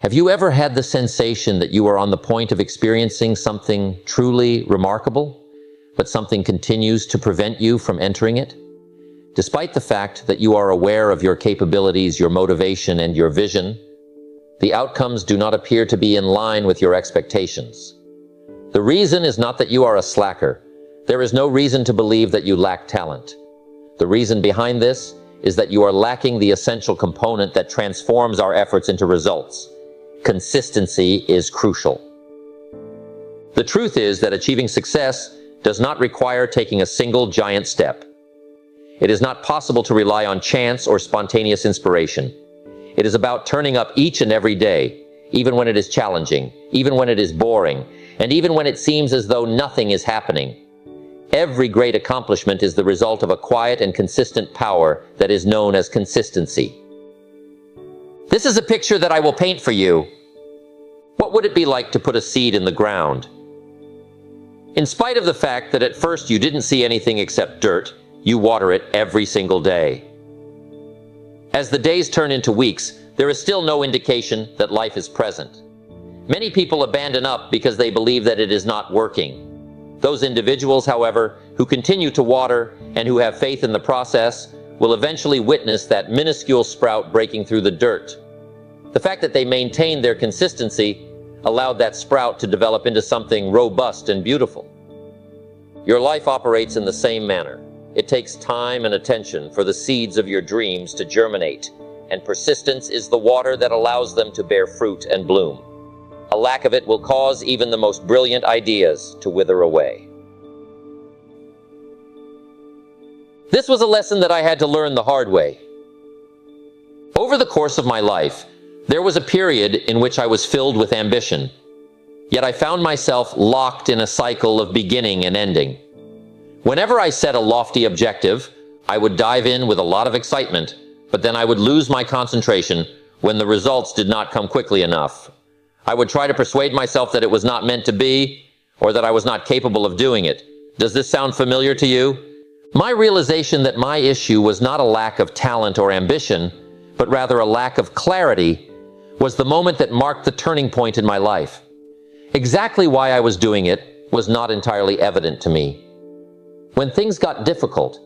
Have you ever had the sensation that you are on the point of experiencing something truly remarkable, but something continues to prevent you from entering it? Despite the fact that you are aware of your capabilities, your motivation, and your vision, the outcomes do not appear to be in line with your expectations. The reason is not that you are a slacker. There is no reason to believe that you lack talent. The reason behind this is that you are lacking the essential component that transforms our efforts into results. Consistency is crucial. The truth is that achieving success does not require taking a single giant step. It is not possible to rely on chance or spontaneous inspiration. It is about turning up each and every day, even when it is challenging, even when it is boring, and even when it seems as though nothing is happening. Every great accomplishment is the result of a quiet and consistent power that is known as consistency. This is a picture that I will paint for you. What would it be like to put a seed in the ground? In spite of the fact that at first you didn't see anything except dirt, you water it every single day. As the days turn into weeks, there is still no indication that life is present. Many people abandon up because they believe that it is not working. Those individuals, however, who continue to water and who have faith in the process will eventually witness that minuscule sprout breaking through the dirt. The fact that they maintained their consistency allowed that sprout to develop into something robust and beautiful. Your life operates in the same manner. It takes time and attention for the seeds of your dreams to germinate, and persistence is the water that allows them to bear fruit and bloom. A lack of it will cause even the most brilliant ideas to wither away. This was a lesson that I had to learn the hard way. Over the course of my life, there was a period in which I was filled with ambition, yet I found myself locked in a cycle of beginning and ending. Whenever I set a lofty objective, I would dive in with a lot of excitement, but then I would lose my concentration when the results did not come quickly enough. I would try to persuade myself that it was not meant to be, or that I was not capable of doing it. Does this sound familiar to you? My realization that my issue was not a lack of talent or ambition, but rather a lack of clarity, was the moment that marked the turning point in my life. Exactly why I was doing it was not entirely evident to me. When things got difficult,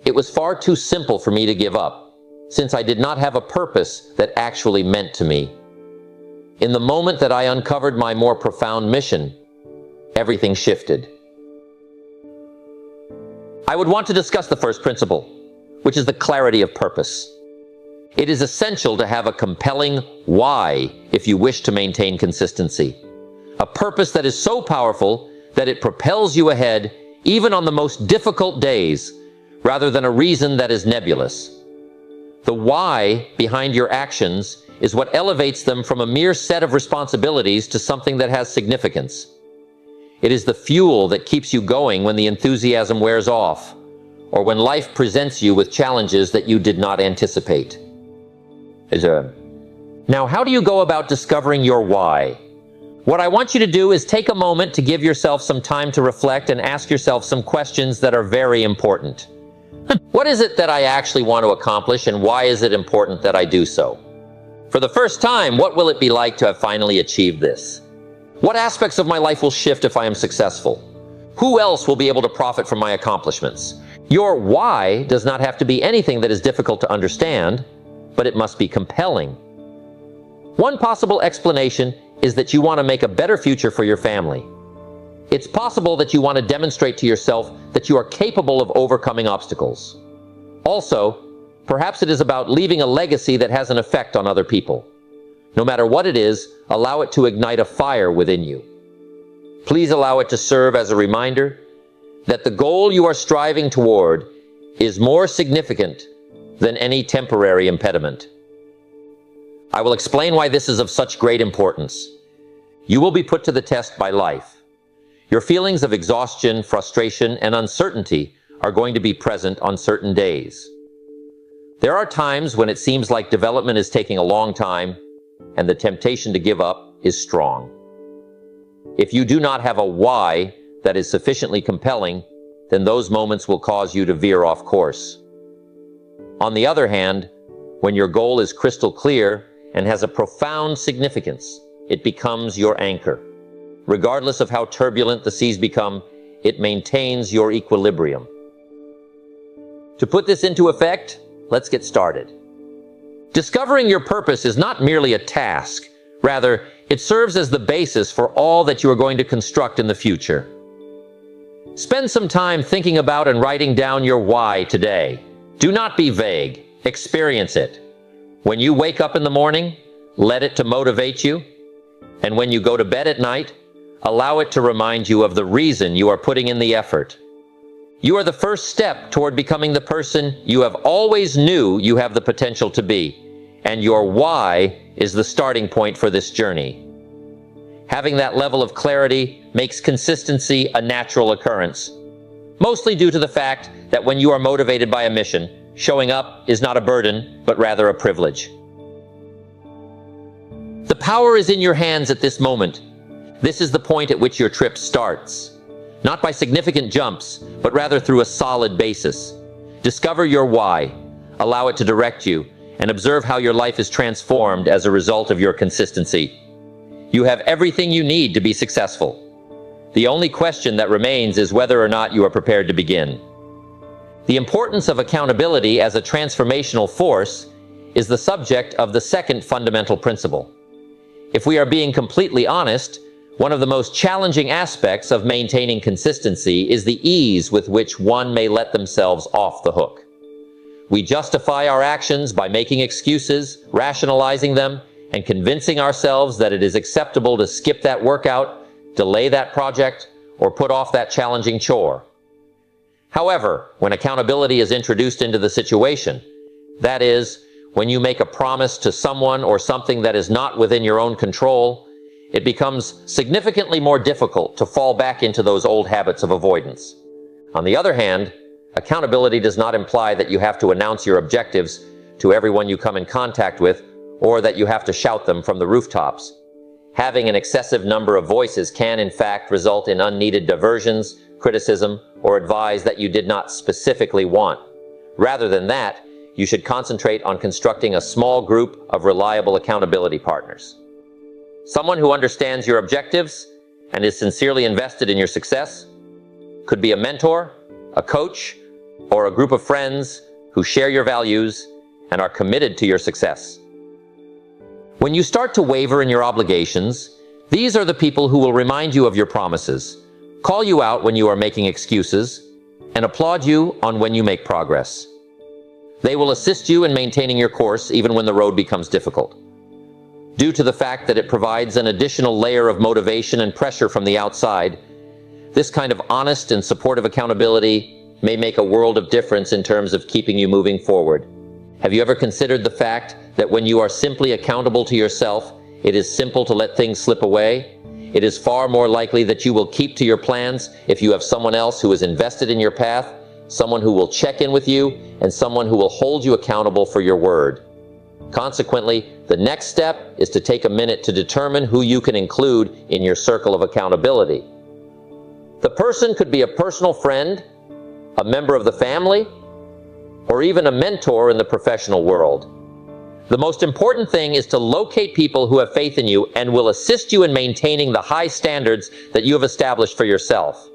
it was far too simple for me to give up, since I did not have a purpose that actually meant to me. In the moment that I uncovered my more profound mission, everything shifted. I would want to discuss the first principle, which is the clarity of purpose. It is essential to have a compelling why if you wish to maintain consistency. A purpose that is so powerful that it propels you ahead even on the most difficult days, rather than a reason that is nebulous. The why behind your actions is what elevates them from a mere set of responsibilities to something that has significance. It is the fuel that keeps you going when the enthusiasm wears off, or when life presents you with challenges that you did not anticipate. Now, how do you go about discovering your why? What I want you to do is take a moment to give yourself some time to reflect and ask yourself some questions that are very important. What is it that I actually want to accomplish, and why is it important that I do so? For the first time, what will it be like to have finally achieved this? What aspects of my life will shift if I am successful? Who else will be able to profit from my accomplishments? Your why does not have to be anything that is difficult to understand, but it must be compelling. One possible explanation is that you want to make a better future for your family. It's possible that you want to demonstrate to yourself that you are capable of overcoming obstacles. Also, perhaps it is about leaving a legacy that has an effect on other people. No matter what it is, allow it to ignite a fire within you. Please allow it to serve as a reminder that the goal you are striving toward is more significant than any temporary impediment. I will explain why this is of such great importance. You will be put to the test by life. Your feelings of exhaustion, frustration, and uncertainty are going to be present on certain days. There are times when it seems like development is taking a long time, and the temptation to give up is strong. If you do not have a why that is sufficiently compelling, then those moments will cause you to veer off course. On the other hand, when your goal is crystal clear and has a profound significance. It becomes your anchor. Regardless of how turbulent the seas become, it maintains your equilibrium. To put this into effect, let's get started. Discovering your purpose is not merely a task. Rather, it serves as the basis for all that you are going to construct in the future. Spend some time thinking about and writing down your why today. Do not be vague. Experience it. When you wake up in the morning, let it to motivate you. And when you go to bed at night, allow it to remind you of the reason you are putting in the effort. You are the first step toward becoming the person you have always knew you have the potential to be, and your why is the starting point for this journey. Having that level of clarity makes consistency a natural occurrence, mostly due to the fact that when you are motivated by a mission, showing up is not a burden, but rather a privilege. The power is in your hands at this moment. This is the point at which your trip starts. Not by significant jumps, but rather through a solid basis. Discover your why, allow it to direct you, and observe how your life is transformed as a result of your consistency. You have everything you need to be successful. The only question that remains is whether or not you are prepared to begin. The importance of accountability as a transformational force is the subject of the second fundamental principle. If we are being completely honest, one of the most challenging aspects of maintaining consistency is the ease with which one may let themselves off the hook. We justify our actions by making excuses, rationalizing them, and convincing ourselves that it is acceptable to skip that workout, delay that project, or put off that challenging chore. However, when accountability is introduced into the situation, that is, when you make a promise to someone or something that is not within your own control, it becomes significantly more difficult to fall back into those old habits of avoidance. On the other hand, accountability does not imply that you have to announce your objectives to everyone you come in contact with, or that you have to shout them from the rooftops. Having an excessive number of voices can, in fact, result in unneeded diversions, criticism, or advice that you did not specifically want. Rather than that, you should concentrate on constructing a small group of reliable accountability partners. Someone who understands your objectives and is sincerely invested in your success. Could be a mentor, a coach, or a group of friends who share your values and are committed to your success. When you start to waver in your obligations, these are the people who will remind you of your promises, call you out when you are making excuses, and applaud you on when you make progress. They will assist you in maintaining your course even when the road becomes difficult. Due to the fact that it provides an additional layer of motivation and pressure from the outside, this kind of honest and supportive accountability may make a world of difference in terms of keeping you moving forward. Have you ever considered the fact that when you are simply accountable to yourself, it is simple to let things slip away? It is far more likely that you will keep to your plans if you have someone else who is invested in your path, someone who will check in with you, and someone who will hold you accountable for your word. Consequently, the next step is to take a minute to determine who you can include in your circle of accountability. The person could be a personal friend, a member of the family, or even a mentor in the professional world. The most important thing is to locate people who have faith in you and will assist you in maintaining the high standards that you have established for yourself.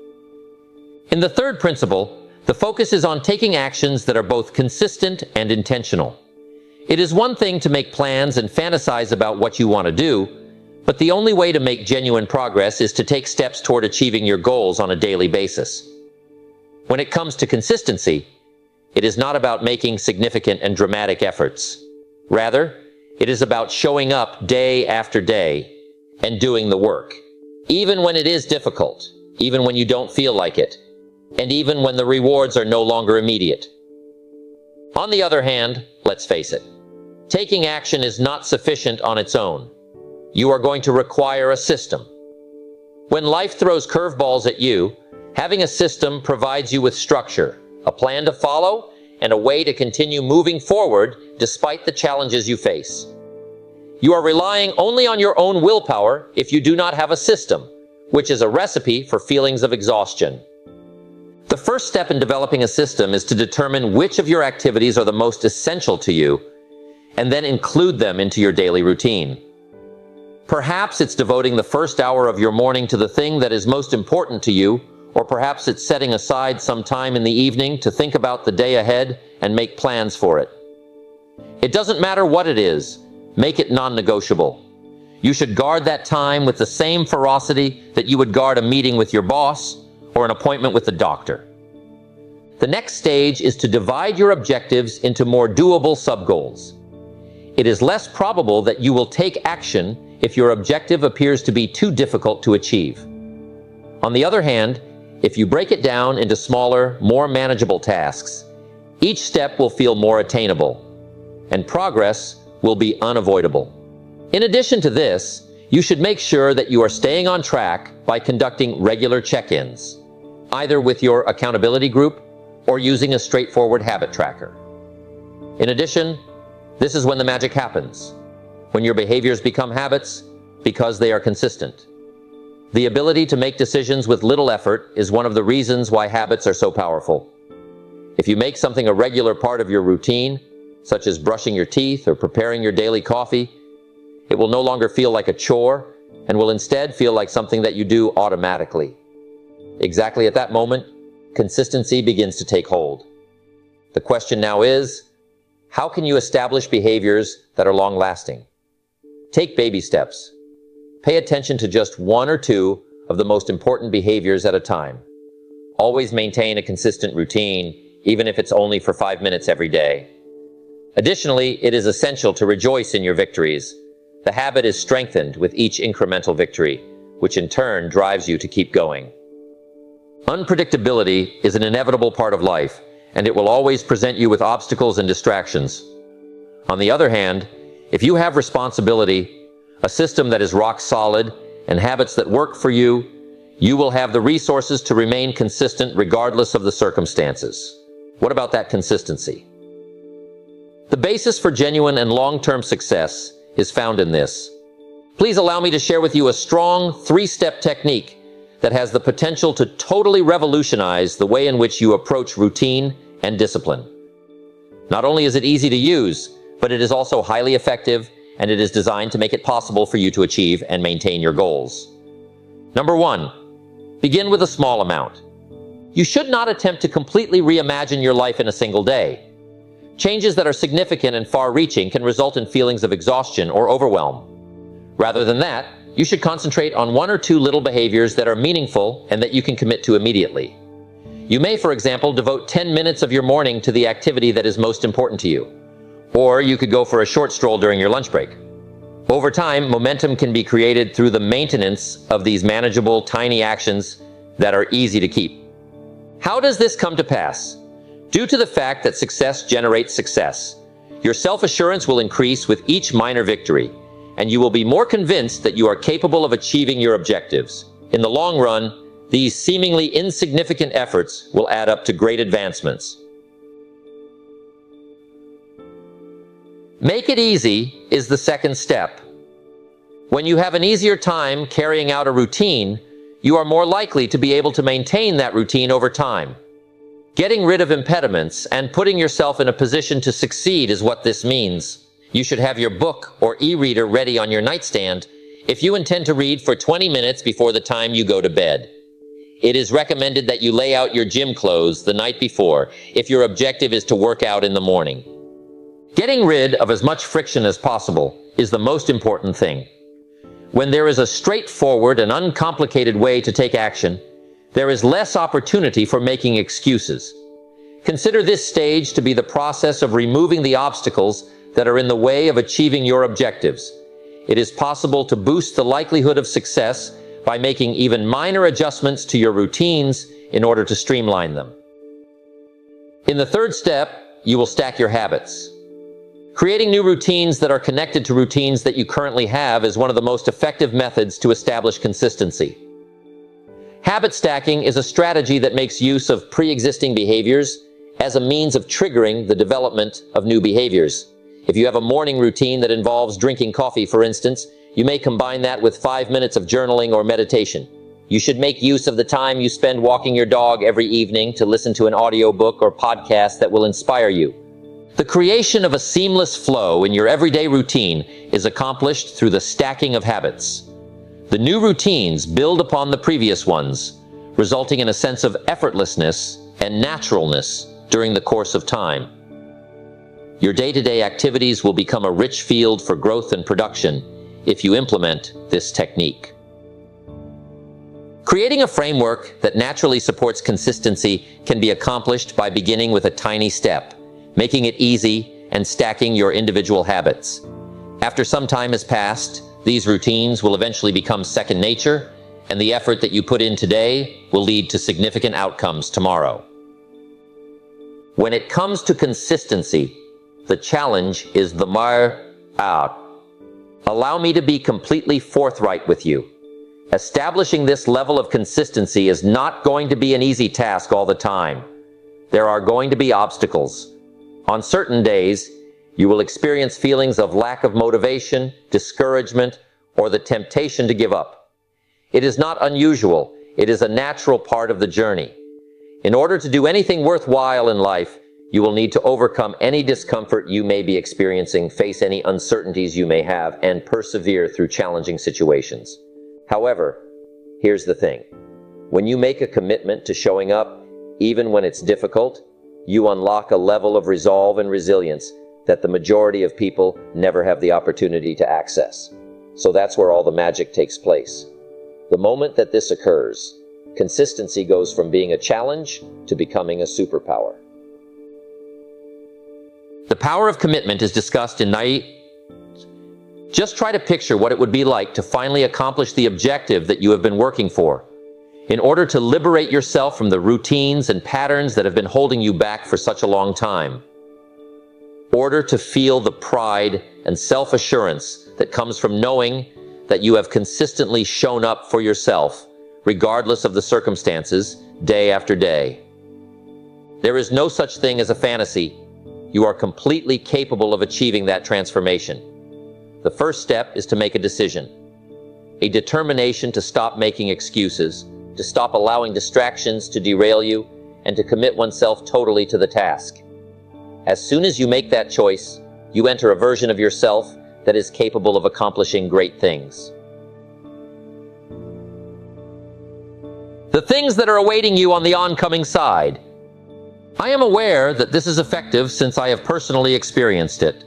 In the third principle, the focus is on taking actions that are both consistent and intentional. It is one thing to make plans and fantasize about what you want to do, but the only way to make genuine progress is to take steps toward achieving your goals on a daily basis. When it comes to consistency, it is not about making significant and dramatic efforts. Rather, it is about showing up day after day and doing the work, even when it is difficult, even when you don't feel like it, and even when the rewards are no longer immediate. On the other hand, let's face it, taking action is not sufficient on its own. You are going to require a system. When life throws curveballs at you, having a system provides you with structure, a plan to follow, and a way to continue moving forward despite the challenges you face. You are relying only on your own willpower if you do not have a system, which is a recipe for feelings of exhaustion. The first step in developing a system is to determine which of your activities are the most essential to you and then include them into your daily routine. Perhaps it's devoting the first hour of your morning to the thing that is most important to you, or perhaps it's setting aside some time in the evening to think about the day ahead and make plans for it. It doesn't matter what it is, make it non-negotiable. You should guard that time with the same ferocity that you would guard a meeting with your boss or an appointment with the doctor. The next stage is to divide your objectives into more doable sub-goals. It is less probable that you will take action if your objective appears to be too difficult to achieve. On the other hand, if you break it down into smaller, more manageable tasks, each step will feel more attainable, and progress will be unavoidable. In addition to this, you should make sure that you are staying on track by conducting regular check-ins, either with your accountability group or using a straightforward habit tracker. In addition, this is when the magic happens, when your behaviors become habits because they are consistent. The ability to make decisions with little effort is one of the reasons why habits are so powerful. If you make something a regular part of your routine, such as brushing your teeth or preparing your daily coffee, it will no longer feel like a chore and will instead feel like something that you do automatically. Exactly at that moment, consistency begins to take hold. The question now is, how can you establish behaviors that are long-lasting? Take baby steps. Pay attention to just one or two of the most important behaviors at a time. Always maintain a consistent routine, even if it's only for 5 minutes every day. Additionally, it is essential to rejoice in your victories. The habit is strengthened with each incremental victory, which in turn drives you to keep going. Unpredictability is an inevitable part of life, and it will always present you with obstacles and distractions. On the other hand, if you have responsibility, a system that is rock solid, and habits that work for you, you will have the resources to remain consistent regardless of the circumstances. What about that consistency? The basis for genuine and long-term success is found in this. Please allow me to share with you a strong 3-step technique that has the potential to totally revolutionize the way in which you approach routine and discipline. Not only is it easy to use, but it is also highly effective, and it is designed to make it possible for you to achieve and maintain your goals. Number 1, begin with a small amount. You should not attempt to completely reimagine your life in a single day. Changes that are significant and far-reaching can result in feelings of exhaustion or overwhelm. Rather than that, you should concentrate on 1 or 2 little behaviors that are meaningful and that you can commit to immediately. You may, for example, devote 10 minutes of your morning to the activity that is most important to you. Or you could go for a short stroll during your lunch break. Over time, momentum can be created through the maintenance of these manageable, tiny actions that are easy to keep. How does this come to pass? Due to the fact that success generates success, your self-assurance will increase with each minor victory, and you will be more convinced that you are capable of achieving your objectives. In the long run, these seemingly insignificant efforts will add up to great advancements. Make it easy is the second step. When you have an easier time carrying out a routine, you are more likely to be able to maintain that routine over time. Getting rid of impediments and putting yourself in a position to succeed is what this means. You should have your book or e-reader ready on your nightstand if you intend to read for 20 minutes before the time you go to bed. It is recommended that you lay out your gym clothes the night before if your objective is to work out in the morning. Getting rid of as much friction as possible is the most important thing. When there is a straightforward and uncomplicated way to take action, there is less opportunity for making excuses. Consider this stage to be the process of removing the obstacles that are in the way of achieving your objectives. It is possible to boost the likelihood of success by making even minor adjustments to your routines in order to streamline them. In the third step, you will stack your habits. Creating new routines that are connected to routines that you currently have is one of the most effective methods to establish consistency. Habit stacking is a strategy that makes use of pre-existing behaviors as a means of triggering the development of new behaviors. If you have a morning routine that involves drinking coffee, for instance, you may combine that with 5 minutes of journaling or meditation. You should make use of the time you spend walking your dog every evening to listen to an audiobook or podcast that will inspire you. The creation of a seamless flow in your everyday routine is accomplished through the stacking of habits. The new routines build upon the previous ones, resulting in a sense of effortlessness and naturalness during the course of time. Your day-to-day activities will become a rich field for growth and production if you implement this technique. Creating a framework that naturally supports consistency can be accomplished by beginning with a tiny step, making it easy and stacking your individual habits. After some time has passed, these routines will eventually become second nature, and the effort that you put in today will lead to significant outcomes tomorrow. When it comes to consistency, the challenge is the out. Allow me to be completely forthright with you. Establishing this level of consistency is not going to be an easy task all the time. There are going to be obstacles. On certain days, you will experience feelings of lack of motivation, discouragement, or the temptation to give up. It is not unusual. It is a natural part of the journey. In order to do anything worthwhile in life, you will need to overcome any discomfort you may be experiencing, face any uncertainties you may have, and persevere through challenging situations. However, here's the thing. When you make a commitment to showing up, even when it's difficult, you unlock a level of resolve and resilience that the majority of people never have the opportunity to access. So that's where all the magic takes place. The moment that this occurs, consistency goes from being a challenge to becoming a superpower. The power of commitment is discussed in Just try to picture what it would be like to finally accomplish the objective that you have been working for. In order to liberate yourself from the routines and patterns that have been holding you back for such a long time. In order to feel the pride and self-assurance that comes from knowing that you have consistently shown up for yourself, regardless of the circumstances, day after day. There is no such thing as a fantasy. You are completely capable of achieving that transformation. The first step is to make a decision. A determination to stop making excuses, to stop allowing distractions to derail you, and to commit oneself totally to the task. As soon as you make that choice, you enter a version of yourself that is capable of accomplishing great things. The things that are awaiting you on the oncoming side. I am aware that this is effective since I have personally experienced it.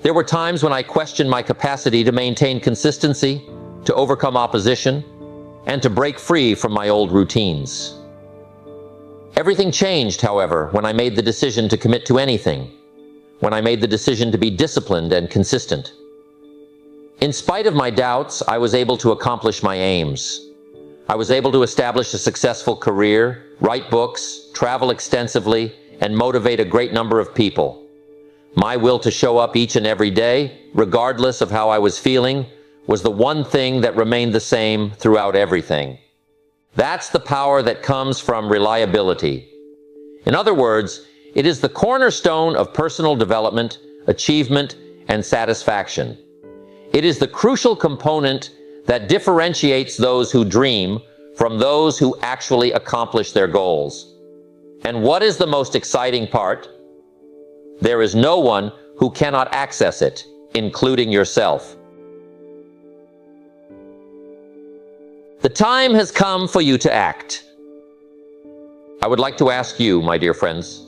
There were times when I questioned my capacity to maintain consistency, to overcome opposition, and to break free from my old routines. Everything changed, however, when I made the decision to commit to anything, when I made the decision to be disciplined and consistent. In spite of my doubts, I was able to accomplish my aims. I was able to establish a successful career, write books, travel extensively, and motivate a great number of people. My will to show up each and every day, regardless of how I was feeling, was the one thing that remained the same throughout everything. That's the power that comes from reliability. In other words, it is the cornerstone of personal development, achievement, and satisfaction. It is the crucial component that differentiates those who dream from those who actually accomplish their goals. And what is the most exciting part? There is no one who cannot access it, including yourself. The time has come for you to act. I would like to ask you, my dear friends,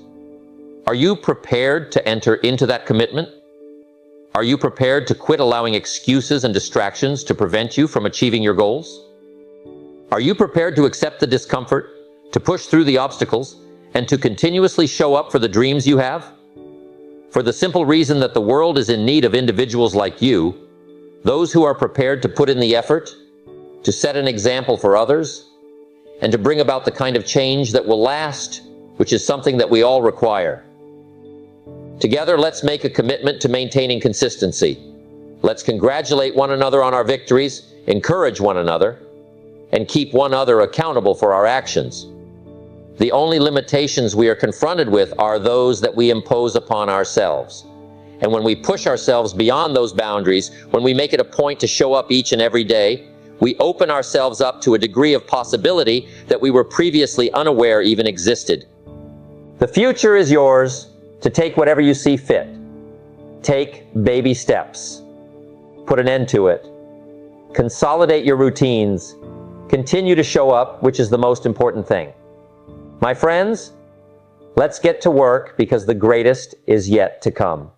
are you prepared to enter into that commitment? Are you prepared to quit allowing excuses and distractions to prevent you from achieving your goals? Are you prepared to accept the discomfort, to push through the obstacles, and to continuously show up for the dreams you have? For the simple reason that the world is in need of individuals like you, those who are prepared to put in the effort, to set an example for others, and to bring about the kind of change that will last, which is something that we all require. Together, let's make a commitment to maintaining consistency. Let's congratulate one another on our victories, encourage one another, and keep one another accountable for our actions. The only limitations we are confronted with are those that we impose upon ourselves. And when we push ourselves beyond those boundaries, when we make it a point to show up each and every day, we open ourselves up to a degree of possibility that we were previously unaware even existed. The future is yours. to take whatever you see fit. Take baby steps. Put an end to it. Consolidate your routines. Continue to show up, which is the most important thing. My friends, let's get to work because the greatest is yet to come.